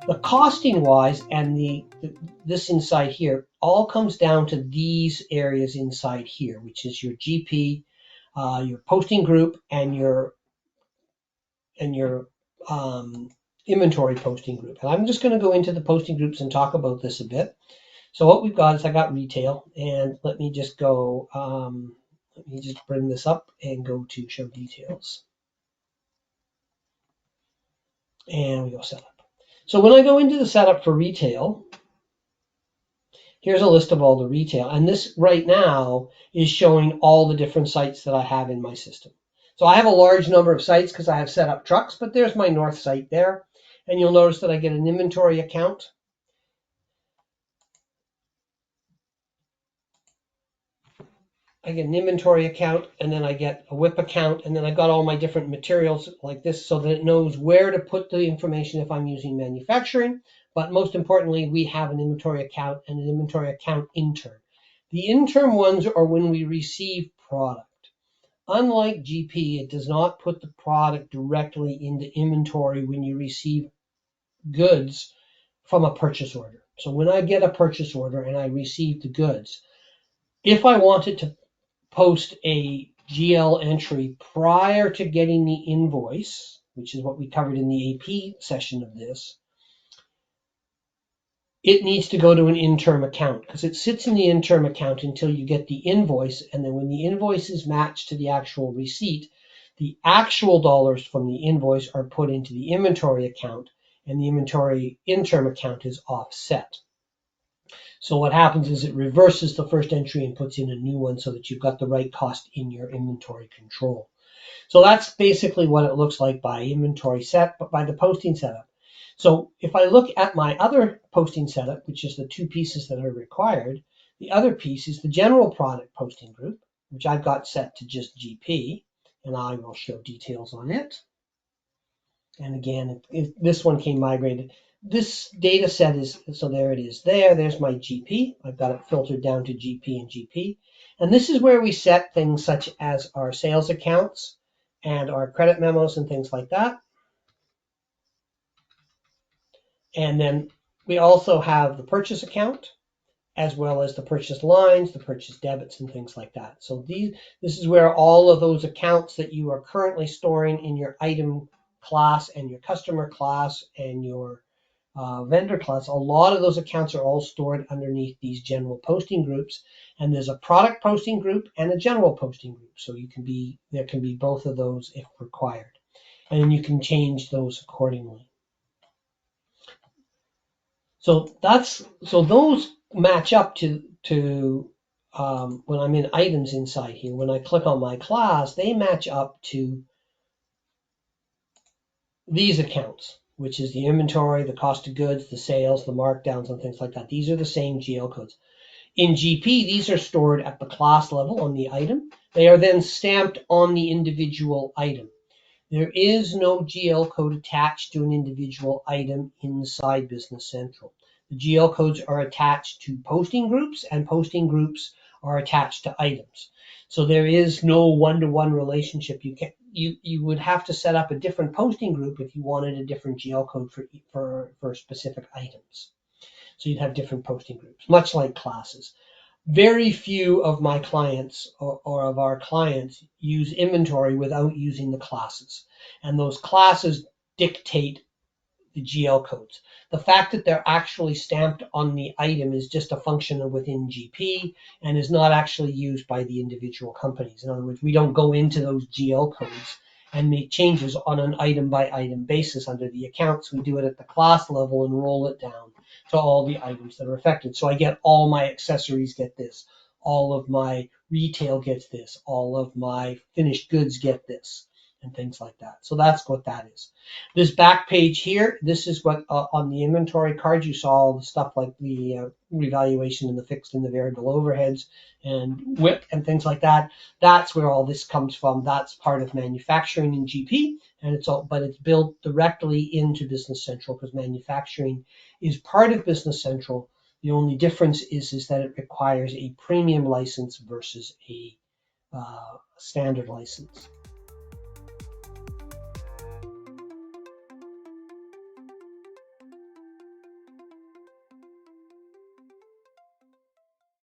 The costing wise and this inside here all comes down to these areas inside here, which is your GP, your posting group, and your inventory posting group. And I'm just going to go into the posting groups and talk about this a bit. So what we've got is I got retail, and let me just go. Let me just bring this up and go to show details, and we go setup. So when I go into the setup for retail, here's a list of all the retail. And this right now is showing all the different sites that I have in my system. So I have a large number of sites because I have set up trucks, but there's my north site there. And you'll notice that I get an inventory account. I get an inventory account, and then I get a WIP account, and then I got all my different materials like this so that it knows where to put the information if I'm using manufacturing. But most importantly, we have an inventory account and an inventory account intern. The intern ones are when we receive product. Unlike GP, it does not put the product directly into inventory when you receive goods from a purchase order. So when I get a purchase order and I receive the goods, if I wanted to post a GL entry prior to getting the invoice, which is what we covered in the AP session of this, it needs to go to an interim account because it sits in the interim account until you get the invoice. And then when the invoice is matched to the actual receipt, the actual dollars from the invoice are put into the inventory account, and the inventory interim account is offset. So what happens is it reverses the first entry and puts in a new one so that you've got the right cost in your inventory control. So that's basically what it looks like by inventory set, but by the posting setup. So if I look at my other posting setup, which is the two pieces that are required, the other piece is the general product posting group, which I've got set to just GP, and I will show details on it. And again, this one came migrated. This data set is, so there it is there. There's my GP. I've got it filtered down to GP and GP. And this is where we set things such as our sales accounts and our credit memos and things like that. And then we also have the purchase account, as well as the purchase lines, the purchase debits, and things like that. So this is where all of those accounts that you are currently storing in your item class and your customer class and your vendor class, a lot of those accounts are all stored underneath these general posting groups. And there's a product posting group and a general posting group. So there can be both of those if required. And then you can change those accordingly. So those match up to when I'm in items inside here. When I click on my class, they match up to these accounts, which is the inventory, the cost of goods, the sales, the markdowns, and things like that. These are the same GL codes. In GP, these are stored at the class level on the item. They are then stamped on the individual item. There is no GL code attached to an individual item inside Business Central. The GL codes are attached to posting groups, and posting groups are attached to items. So there is no one-to-one relationship. You would have to set up a different posting group if you wanted a different GL code for specific items. So you'd have different posting groups, much like classes. Very few of my clients or of our clients use inventory without using the classes. And those classes dictate the GL codes. The fact that they're actually stamped on the item is just a function of within GP and is not actually used by the individual companies. In other words, we don't go into those GL codes and make changes on an item by item basis under the accounts. We do it at the class level and roll it down to all the items that are affected. So I get all my accessories get this, all of my retail gets this, all of my finished goods get this, and things like that. So that's what that is. This back page here, this is what on the inventory card you saw all the stuff like the revaluation and the fixed and the variable overheads and WIP and things like that. That's where all this comes from. That's part of manufacturing in GP, and but it's built directly into Business Central because manufacturing is part of Business Central. The only difference is that it requires a premium license versus a standard license.